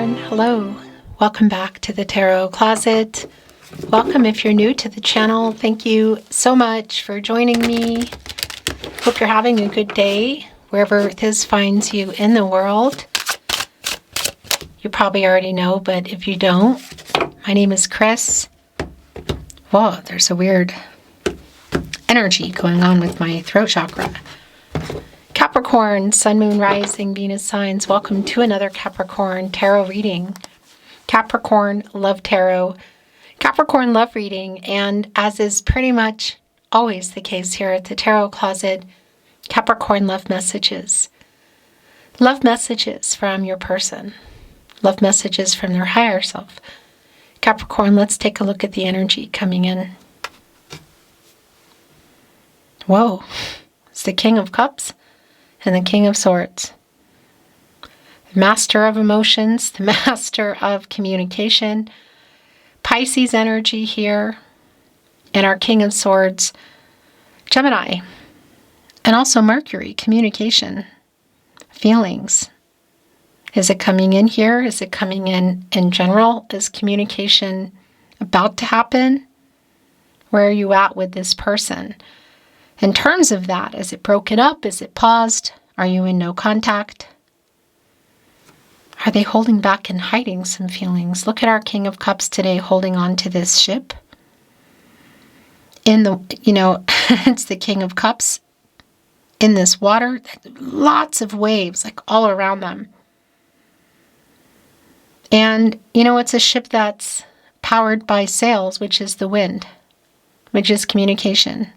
Capricorn, hello. Welcome back to the Tarot Closet. Welcome if you're new to the channel. Thank you so much for joining me. Hope you're having a good day wherever this finds you in the world. You probably already know, but if you don't, my name is Chris. Whoa, there's a weird energy going on with my throat chakra. Capricorn, Sun, Moon, Rising, Venus signs. Welcome to another Capricorn tarot reading. Capricorn love tarot. Capricorn love reading. And as is pretty much always the case here at the Tarot Closet, Capricorn love messages. Love messages from your person. Love messages from their higher self. Capricorn, let's take a look at the energy coming in. Whoa, it's the King of Cups and the King of Swords. The Master of Emotions, the Master of Communication. Pisces energy here. And our King of Swords, Gemini. And also Mercury, communication, feelings. Is it coming in here? Is it coming in general? Is communication about to happen? Where are you at with this person? In terms of that, is it broken up? Is it paused? Are you in no contact? Are they holding back and hiding some feelings? Look at our King of Cups today holding on to this ship. It's the King of Cups in this water. Lots of waves, like all around them. And, it's a ship that's powered by sails, which is the wind, which is communication.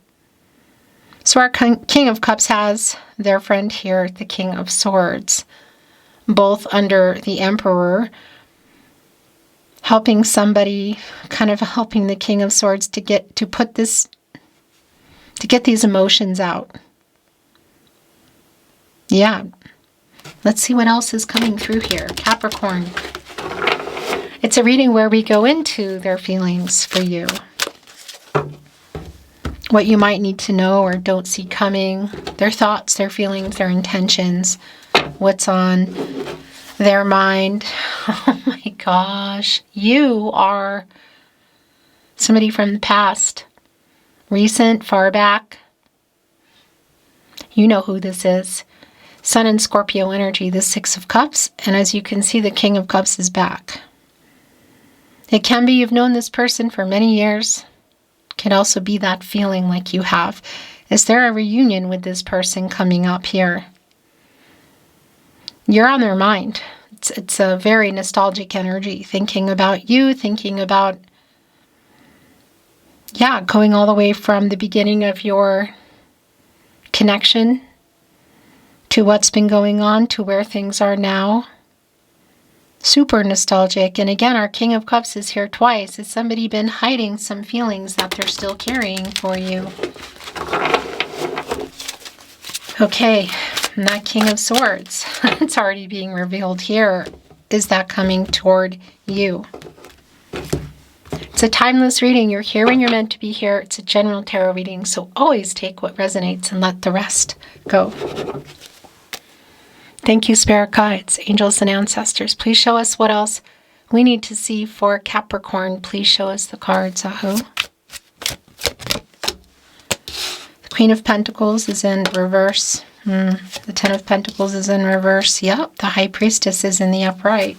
So our King of Cups has their friend here, the King of Swords, both under the Emperor, helping somebody, kind of helping the King of Swords to get these emotions out. Yeah. Let's see what else is coming through here. Capricorn. It's a reading where we go into their feelings for you. What you might need to know or don't see coming. Their thoughts, their feelings, their intentions. What's on their mind. Oh my gosh. You are somebody from the past. Recent, far back. You know who this is. Sun and Scorpio energy, the Six of Cups. And as you can see, the King of Cups is back. It can be you've known this person for many years. It can also be that feeling like you have. Is there a reunion with this person coming up here? You're on their mind. It's a very nostalgic energy. Thinking about you, thinking about, going all the way from the beginning of your connection to what's been going on, to where things are now. Super nostalgic. And again, our King of Cups is here twice. Has somebody been hiding some feelings that they're still carrying for you? Okay, and that King of Swords, it's already being revealed here. Is that coming toward you? It's a timeless reading. You're here when you're meant to be here. It's a general tarot reading, so always take what resonates and let the rest go. Thank you, Spirit Guides, Angels, and Ancestors. Please show us what else we need to see for Capricorn. Please show us the cards, Aho. The Queen of Pentacles is in reverse. The Ten of Pentacles is in reverse. Yep, the High Priestess is in the upright.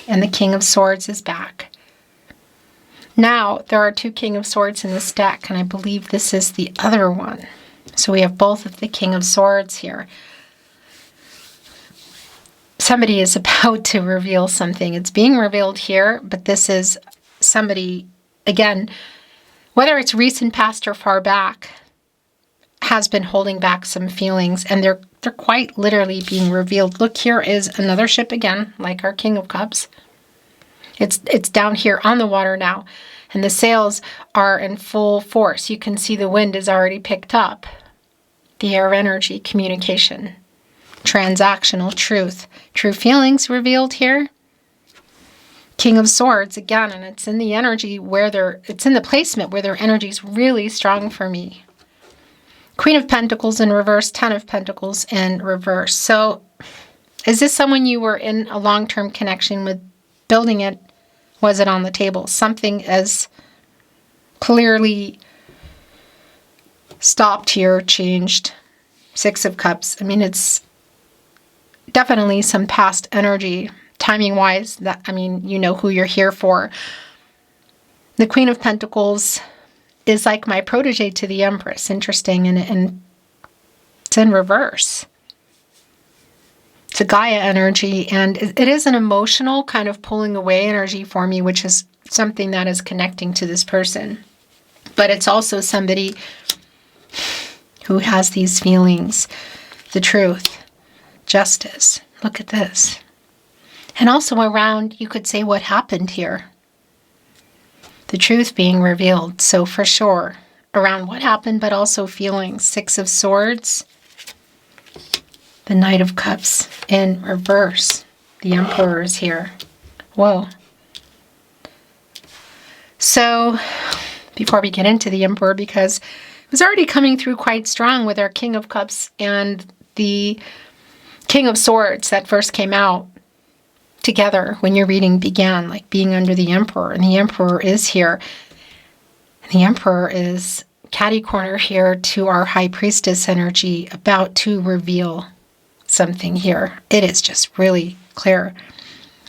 And the King of Swords is back. Now, there are two King of Swords in this deck, and I believe this is the other one. So we have both of the King of Swords here. Somebody is about to reveal something. It's being revealed here, but this is somebody, again, whether it's recent, past, or far back, has been holding back some feelings, and they're quite literally being revealed. Look, here is another ship again, like our King of Cups. It's down here on the water now, and the sails are in full force. You can see the wind is already picked up. The air energy, communication. Transactional truth. True feelings revealed here. King of Swords again, and it's in the energy where it's in the placement where their energy is really strong for me. Queen of Pentacles in reverse, Ten of Pentacles in reverse. So Is this someone you were in a long-term connection with, building it? Was it on the table? Something as clearly stopped here, changed. Six of Cups. I mean, it's definitely some past energy, timing-wise. That, I mean, you know who you're here for. The Queen of Pentacles is like my protege to the Empress. Interesting, and it's in reverse. It's a Gaia energy, and it is an emotional kind of pulling away energy for me, which is something that is connecting to this person. But it's also somebody who has these feelings, the truth, justice. Look at this. And also around, you could say, what happened here? The truth being revealed. So for sure, around what happened, but also feelings. Six of Swords. The Knight of Cups in reverse. The Emperor is here. Whoa. So, before we get into the Emperor, because it was already coming through quite strong with our King of Cups and the King of Swords that first came out together when your reading began, like being under the Emperor. And the Emperor is here. And the Emperor is catty corner here to our High Priestess energy, about to reveal something here. It is just really clear.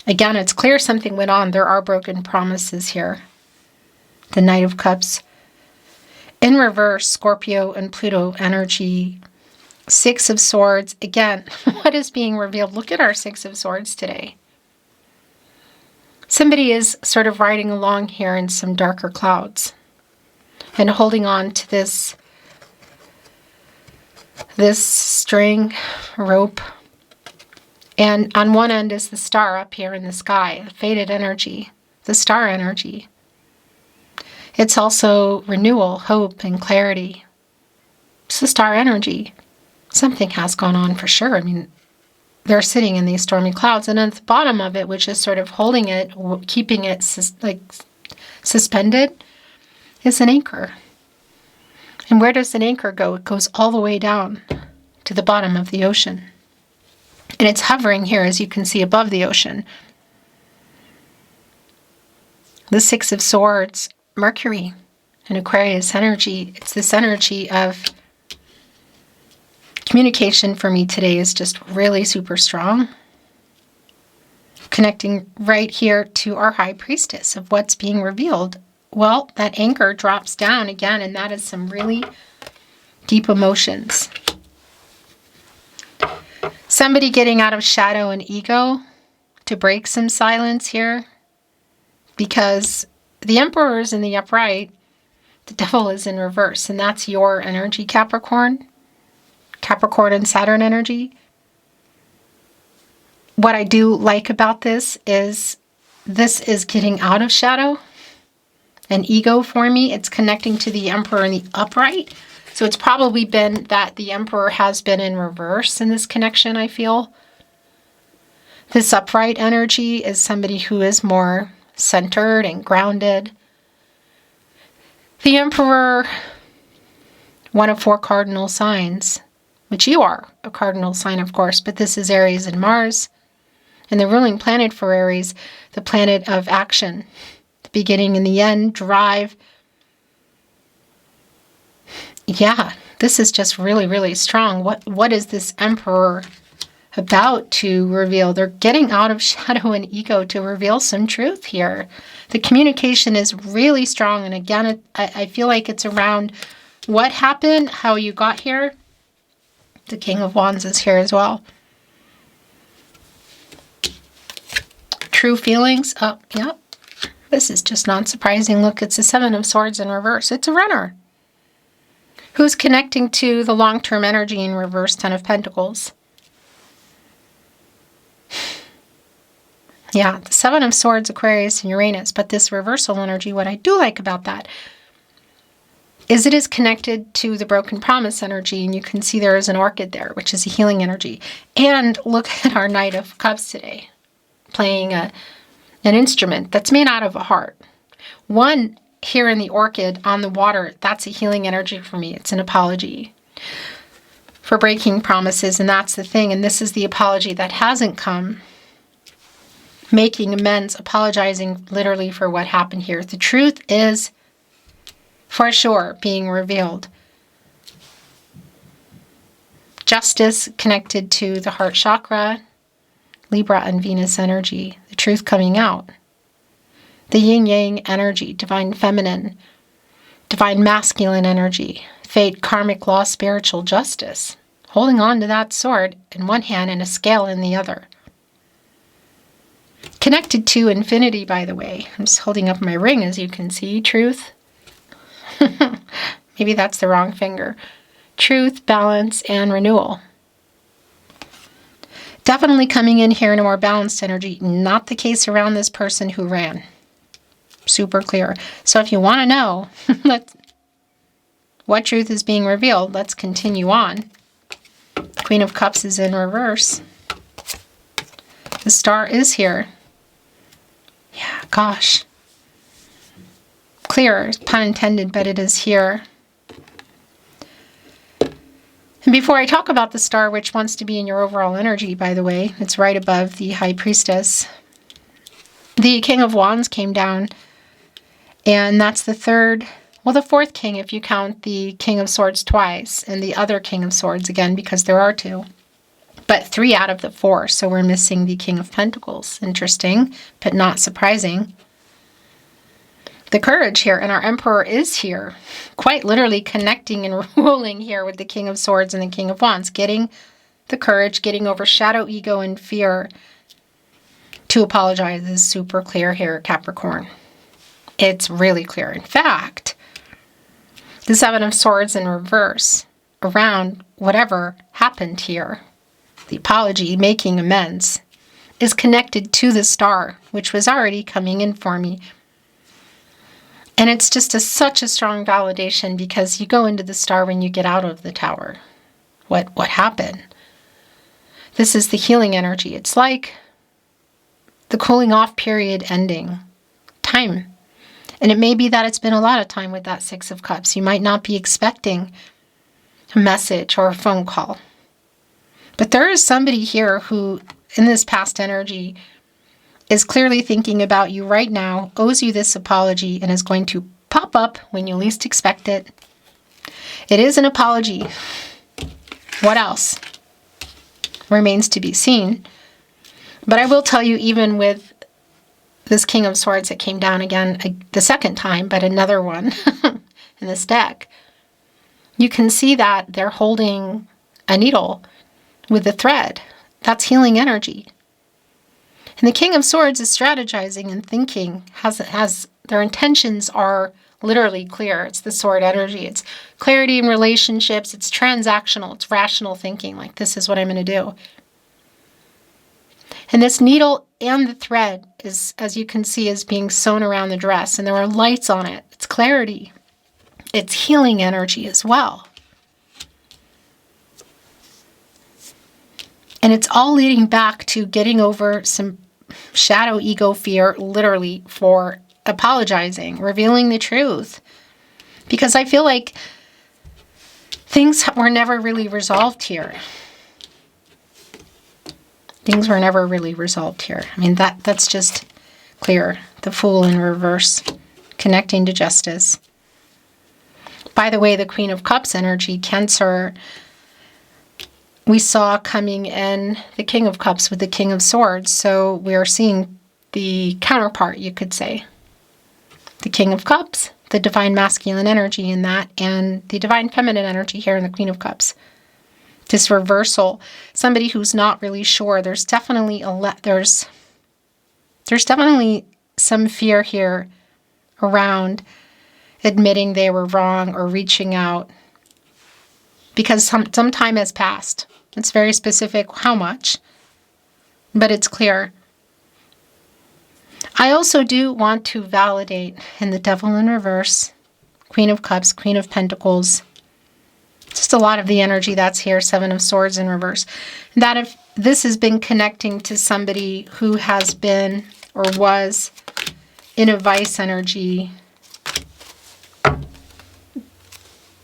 Again, it's clear something went on. There are broken promises here. The Knight of Cups. In reverse, Scorpio and Pluto energy. Six of Swords. Again, what is being revealed? Look at our Six of Swords today. Somebody is sort of riding along here in some darker clouds and holding on to this string, rope. And on one end is the star up here in the sky, faded energy, the star energy. It's also renewal, hope, and clarity. It's the star energy. Something has gone on for sure. I mean, they're sitting in these stormy clouds, and at the bottom of it, which is sort of holding it, keeping it suspended, is an anchor. And where does an anchor go? It goes all the way down to the bottom of the ocean. And it's hovering here, as you can see, above the ocean. The Six of Swords, Mercury, and Aquarius energy. It's this energy of communication for me today is just really super strong. Connecting right here to our High Priestess of what's being revealed. Well, that anchor drops down again, and that is some really deep emotions. Somebody getting out of shadow and ego to break some silence here, because the Emperor is in the upright, the Devil is in reverse, and that's your energy, Capricorn. Capricorn and Saturn energy. What I do like about this is getting out of shadow and ego for me. It's connecting to the Emperor in the upright. So it's probably been that the Emperor has been in reverse in this connection, I feel. This upright energy is somebody who is more centered and grounded. The Emperor, one of 4 cardinal signs, which you are a cardinal sign, of course, but this is Aries and Mars. And the ruling planet for Aries, the planet of action, the beginning and the end, drive. Yeah, this is just really, really strong. What is this Emperor about to reveal? They're getting out of shadow and ego to reveal some truth here. The communication is really strong. And again, I feel like it's around what happened, how you got here. The King of Wands is here as well. True feelings. Oh, yep. This is just not surprising. Look, it's the Seven of Swords in reverse. It's a runner who's connecting to the long-term energy in reverse, Ten of Pentacles. Yeah, the Seven of Swords, Aquarius, and Uranus. But this reversal energy, what I do like about that is it is connected to the broken promise energy, and you can see there is an orchid there, which is a healing energy. And look at our Knight of Cups today, playing an instrument that's made out of a heart. One here in the orchid on the water, that's a healing energy for me. It's an apology. for breaking promises, and that's the thing. And this is the apology that hasn't come. Making amends, apologizing literally for what happened here. The truth is, for sure, being revealed. Justice connected to the heart chakra, Libra and Venus energy. The truth coming out. The yin-yang energy, divine feminine, divine masculine energy, fate, karmic law, spiritual justice. Holding on to that sword in one hand and a scale in the other. Connected to infinity, by the way. I'm just holding up my ring, as you can see. Truth. Maybe that's the wrong finger. Truth, balance, and renewal. Definitely coming in here in a more balanced energy. Not the case around this person who ran. Super clear. So if you want to know what truth is being revealed, let's continue on. Queen of Cups is in reverse. The Star is here. Yeah, gosh. Clear, pun intended, but it is here. And before I talk about the Star, which wants to be in your overall energy, by the way, it's right above the High Priestess. The King of Wands came down, and that's the third, well, the fourth king, if you count the King of Swords twice, and the other King of Swords again, because there are two. But 3 out of the 4, so we're missing the King of Pentacles. Interesting, but not surprising. The Courage here, and our Emperor is here. Quite literally connecting and ruling here with the King of Swords and the King of Wands. Getting the courage, getting over shadow, ego, and fear to apologize is super clear here, Capricorn. It's really clear. In fact, the Seven of Swords in reverse around whatever happened here. The apology, making amends, is connected to the Star, which was already coming in for me. And it's just such a strong validation, because you go into the Star when you get out of the Tower. What happened? This is the healing energy. It's like the cooling off period ending. Time. And it may be that it's been a lot of time with that Six of Cups. You might not be expecting a message or a phone call. But there is somebody here who, in this past energy, is clearly thinking about you right now, owes you this apology, and is going to pop up when you least expect it. It is an apology. What else? Remains to be seen. But I will tell you, even with this King of Swords that came down again the second time, but another one in this deck, you can see that they're holding a needle with a thread. That's healing energy. And the King of Swords is strategizing and thinking, has their intentions are literally clear. It's the sword energy. It's clarity in relationships. It's transactional. It's rational thinking. Like, this is what I'm going to do. And this needle and the thread is, as you can see, is being sewn around the dress. And there are lights on it. It's clarity. It's healing energy as well. And it's all leading back to getting over some shadow, ego, fear, literally, for apologizing, revealing the truth. Because I feel like things were never really resolved here. Things were never really resolved here. I mean, that's just clear. The Fool in reverse, connecting to justice. By the way, the Queen of Cups energy, Cancer, we saw coming in the King of Cups with the King of Swords. So we are seeing the counterpart, you could say. The King of Cups, the divine masculine energy in that, and the divine feminine energy here in the Queen of Cups. This reversal, somebody who's not really sure. There's definitely there's definitely some fear here around admitting they were wrong or reaching out, because some time has passed. It's very specific how much, but it's clear. I also do want to validate in the Devil in reverse, Queen of Cups, Queen of Pentacles, just a lot of the energy that's here, Seven of Swords in reverse. That if this has been connecting to somebody who has been or was in a vice energy,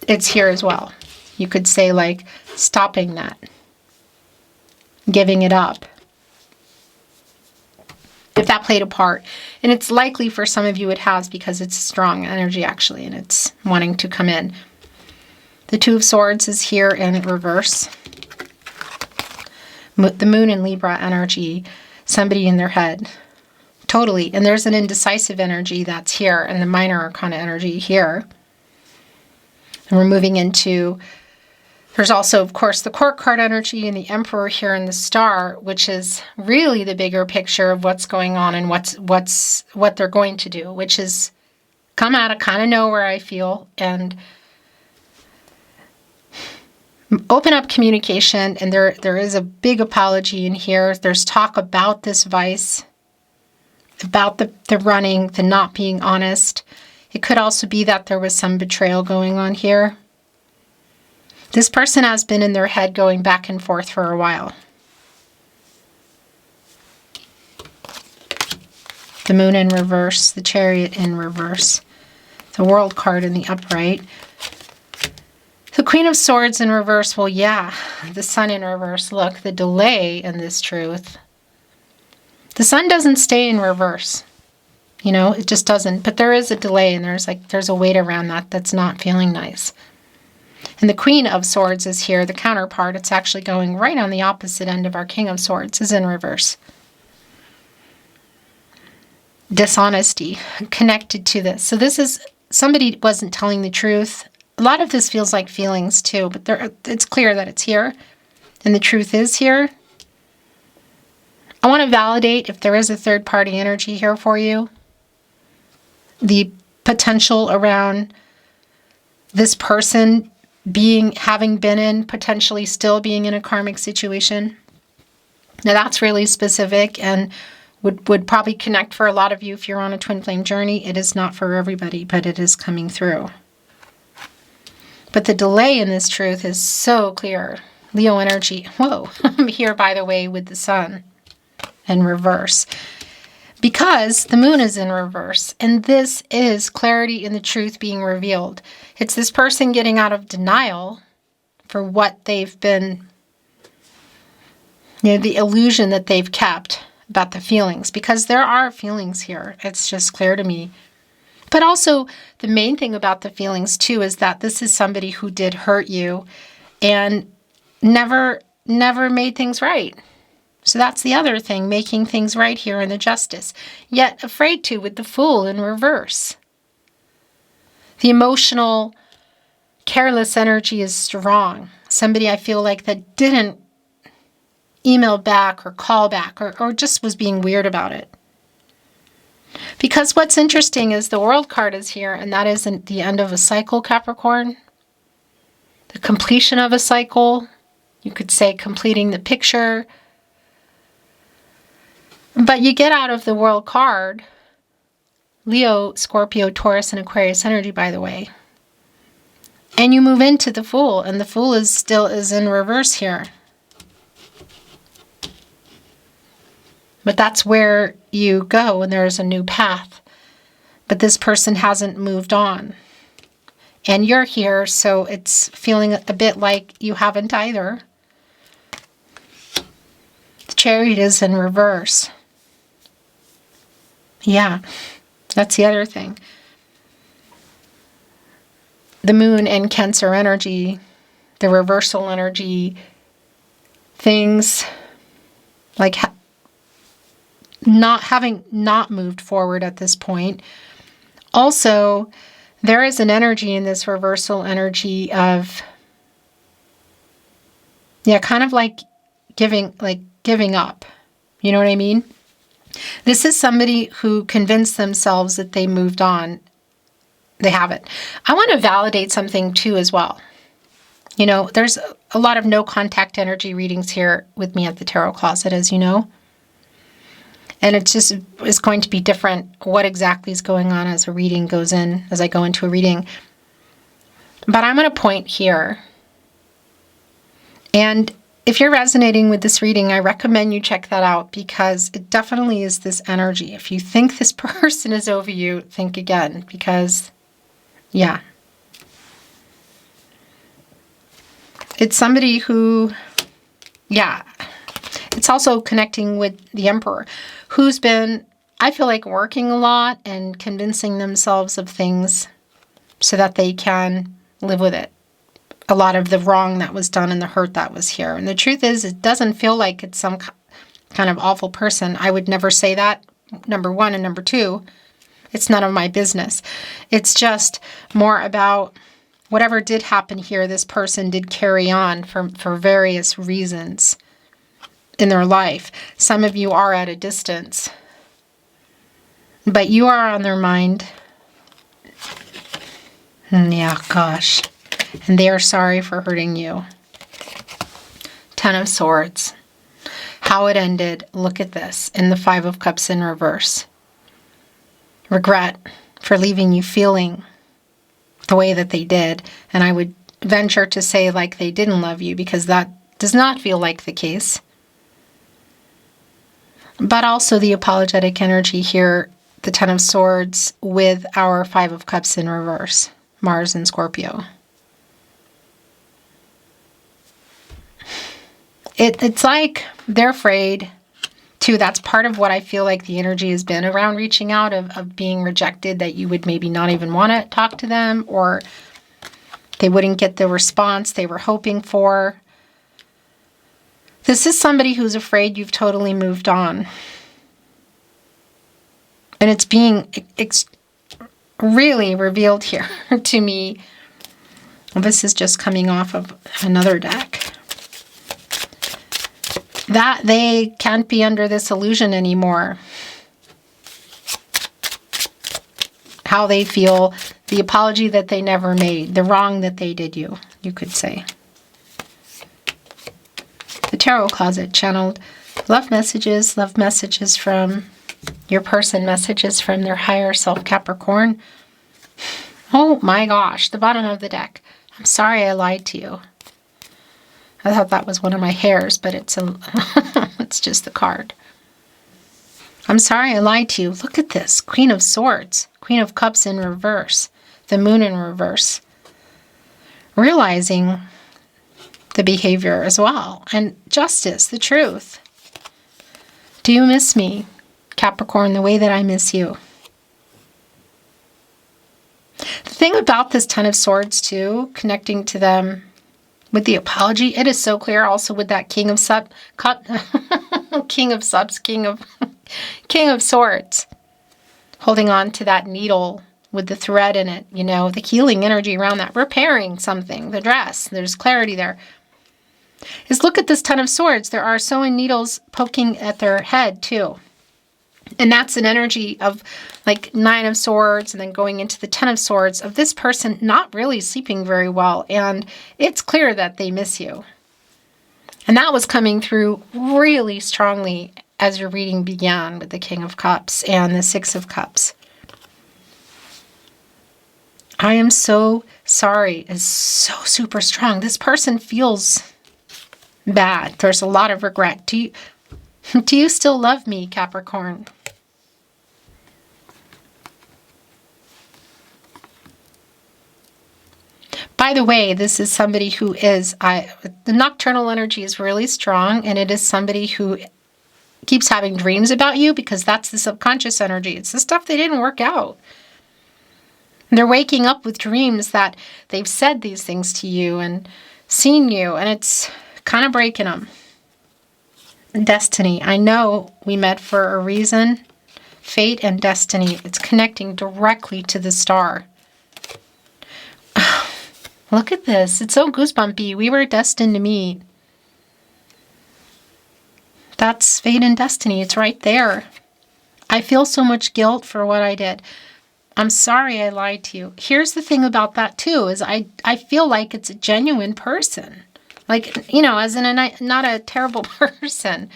it's here as well. You could say like stopping that, giving it up, if that played a part. And it's likely for some of you it has, because it's strong energy actually, and it's wanting to come in. The Two of Swords is here in reverse. The Moon in Libra energy, somebody in their head. Totally. And there's an indecisive energy that's here, and the Minor Arcana energy here. And we're moving into, there's also, of course, the Court card energy and the Emperor here in the Star, which is really the bigger picture of what's going on and what they're going to do, which is come out of kind of nowhere, I feel, and open up communication. And there is a big apology in here. There's talk about this vice, about the running, the not being honest. It could also be that there was some betrayal going on here. This person has been in their head going back and forth for a while. The Moon in reverse, the Chariot in reverse, the World card in the upright. The Queen of Swords in reverse, well, yeah, the Sun in reverse. Look, the delay in this truth. The Sun doesn't stay in reverse. You know, it just doesn't. But there is a delay, and there's a weight around that that's not feeling nice. And the Queen of Swords is here, the counterpart. It's actually going right on the opposite end of our King of Swords, is in reverse. Dishonesty connected to this. So this is, somebody wasn't telling the truth. A lot of this feels like feelings too, but it's clear that it's here. And the truth is here. I want to validate if there is a third-party energy here for you. The potential around this person having been in, potentially still being in a karmic situation. Now that's really specific and would probably connect for a lot of you if you're on a twin flame journey. It is not for everybody, but it is coming through. But the delay in this truth is so clear. Leo energy. Whoa, I'm here, by the way, with the Sun in reverse. Because the Moon is in reverse. And this is clarity in the truth being revealed. It's this person getting out of denial for what they've been, the illusion that they've kept about the feelings. Because there are feelings here. It's just clear to me. But also, the main thing about the feelings, too, is that this is somebody who did hurt you and never made things right. So that's the other thing, making things right here in the Justice. Yet afraid to with the Fool in reverse. The emotional, careless energy is strong. Somebody I feel like that didn't email back or call back or just was being weird about it. Because what's interesting is the World card is here, and that isn't the end of a cycle, Capricorn. The completion of a cycle. You could say completing the picture. But you get out of the World card, Leo, Scorpio, Taurus, and Aquarius energy, by the way. And you move into the Fool, and the Fool is in reverse here. But that's where you go when there's a new path. But this person hasn't moved on. And you're here, so it's feeling a bit like you haven't either. The Chariot is in reverse. Yeah, that's the other thing. The Moon and Cancer energy, the reversal energy, things like not moved forward at this point. Also, there is an energy in this reversal energy of, kind of like giving up. You know what I mean? This is somebody who convinced themselves that they moved on. They haven't. I want to validate something too as well. There's a lot of no contact energy readings here with me at the Tarot Closet, as you know. And it just is going to be different what exactly is going on as I go into a reading. But I'm going to point here. And if you're resonating with this reading, I recommend you check that out because it definitely is this energy. If you think this person is over you, think again because, It's somebody who, yeah, it's also connecting with the Emperor, who's been, I feel like, working a lot and convincing themselves of things so that they can live with it. A lot of the wrong that was done and the hurt that was here. And the truth is, it doesn't feel like it's some kind of awful person. I would never say that, number one. And number two, it's none of my business. It's just more about whatever did happen here, this person did carry on for various reasons in their life. Some of you are at a distance, but you are on their mind. Yeah, gosh. And they are sorry for hurting you. Ten of Swords. How it ended, look at this, in the Five of Cups in reverse. Regret for leaving you feeling the way that they did. And I would venture to say like they didn't love you, because that does not feel like the case. But also the apologetic energy here, the Ten of Swords with our Five of Cups in reverse. Mars and Scorpio. It's like they're afraid too. That's part of what I feel like the energy has been around reaching out, of being rejected, that you would maybe not even want to talk to them, or they wouldn't get the response they were hoping for. This is somebody who's afraid you've totally moved on. And it's being really revealed here to me. This is just coming off of another deck. That they can't be under this illusion anymore. How they feel, the apology that they never made, the wrong that they did you could say. The Tarot Closet channeled love messages from your person, messages from their higher self, Capricorn. Oh my gosh, the bottom of the deck. I'm sorry I lied to you. I thought that was one of my hairs, but it's it's just the card. I'm sorry I lied to you. Look at this. Queen of Swords. Queen of Cups in reverse. The Moon in reverse. Realizing the behavior as well. And justice, the truth. Do you miss me, Capricorn, the way that I miss you? The thing about this Ten of Swords too, connecting to them with the apology, it is so clear also with that King of Swords, holding on to that needle with the thread in it, you know, the healing energy around that, repairing something, the dress, there's clarity there. Is look at this Ten of Swords. There are sewing needles poking at their head too. And that's an energy of like Nine of Swords and then going into the Ten of Swords of this person not really sleeping very well. And it's clear that they miss you. And that was coming through really strongly as your reading began with the King of Cups and the Six of Cups. I am so sorry is so super strong. This person feels bad. There's a lot of regret. Do you still love me, Capricorn? By the way, this is somebody who is, the nocturnal energy is really strong, and it is somebody who keeps having dreams about you, because that's the subconscious energy. It's the stuff they didn't work out. They're waking up with dreams that they've said these things to you and seen you, and it's kind of breaking them. Destiny. I know we met for a reason. Fate and destiny. It's connecting directly to the star. Look at this. It's so goosebumpy. We were destined to meet. That's fate and destiny. It's right there. I feel so much guilt for what I did. I'm sorry I lied to you. Here's the thing about that too, is I feel like it's a genuine person. Like, you know, as in not a terrible person.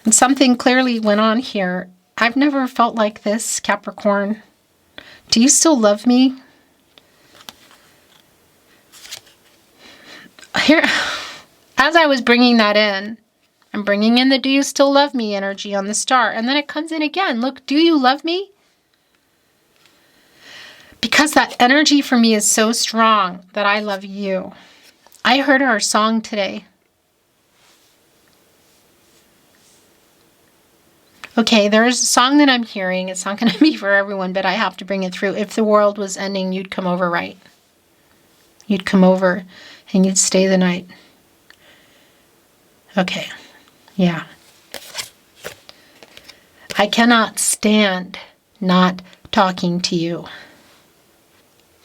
And something clearly went on here. I've never felt like this, Capricorn. Do you still love me? Here, as I was bringing that in, I'm bringing in the do you still love me energy on the star. And then it comes in again. Look, do you love me? Because that energy for me is so strong that I love you. I heard our song today. Okay, there's a song that I'm hearing. It's not going to be for everyone, but I have to bring it through. If the world was ending, you'd come over, right? You'd come over and you'd stay the night. Okay, yeah. I cannot stand not talking to you.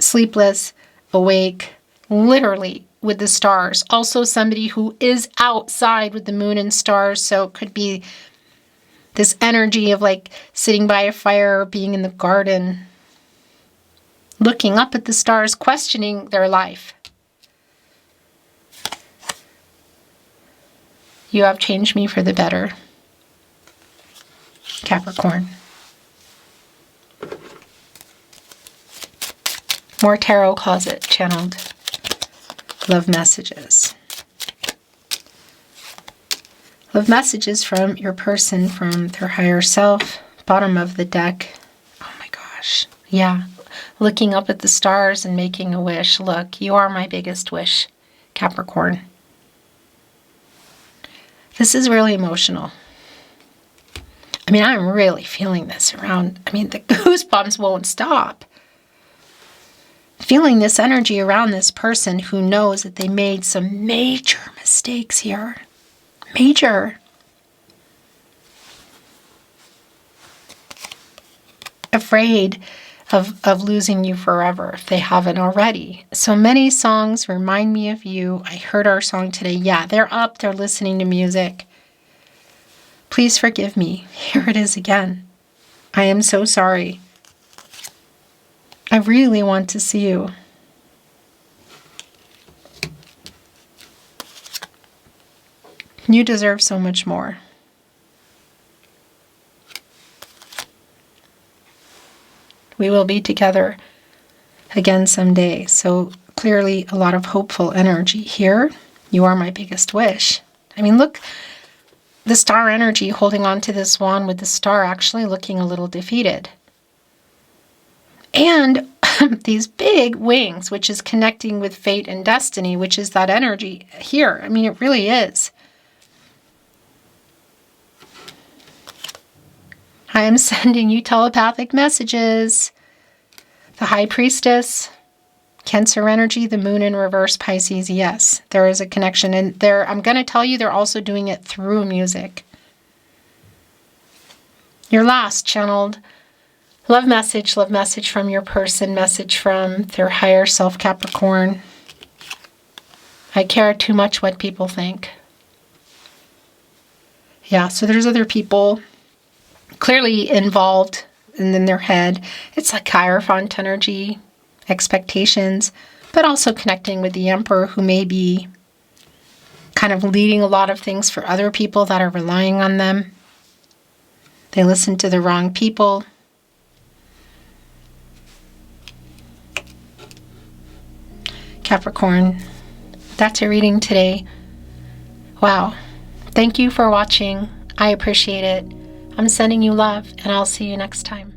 Sleepless, awake, literally with the stars. Also somebody who is outside with the moon and stars, so it could be this energy of like sitting by a fire or being in the garden, looking up at the stars, questioning their life. You have changed me for the better, Capricorn. More tarot closet channeled love messages. Love messages from your person, from their higher self. Bottom of the deck. Oh my gosh. Yeah. Looking up at the stars and making a wish. Look, you are my biggest wish, Capricorn. This is really emotional. I mean, I'm really feeling this around. I mean, the goosebumps won't stop. Feeling this energy around this person who knows that they made some major mistakes here. Major. Afraid of losing you forever if they haven't already. So many songs remind me of you. I heard our song today. Yeah, they're up. They're listening to music. Please forgive me. Here it is again. I am so sorry. I really want to see you. You deserve so much more. We will be together again someday. So clearly a lot of hopeful energy here. You are my biggest wish. I mean, look, the star energy holding on to this wand with the star actually looking a little defeated. And these big wings, which is connecting with fate and destiny, which is that energy here. I mean, it really is. I am sending you telepathic messages. The High Priestess, Cancer energy, the moon in reverse, Pisces, yes, there is a connection. And I'm going to tell you, they're also doing it through music. Your last channeled love message from your person, message from their higher self, Capricorn. I care too much what people think. Yeah, so there's other people clearly involved in their head. It's like Hierophant energy, expectations, but also connecting with the Emperor, who may be kind of leading a lot of things for other people that are relying on them. They listen to the wrong people. Capricorn, that's your reading today. Wow. Thank you for watching. I appreciate it. I'm sending you love, and I'll see you next time.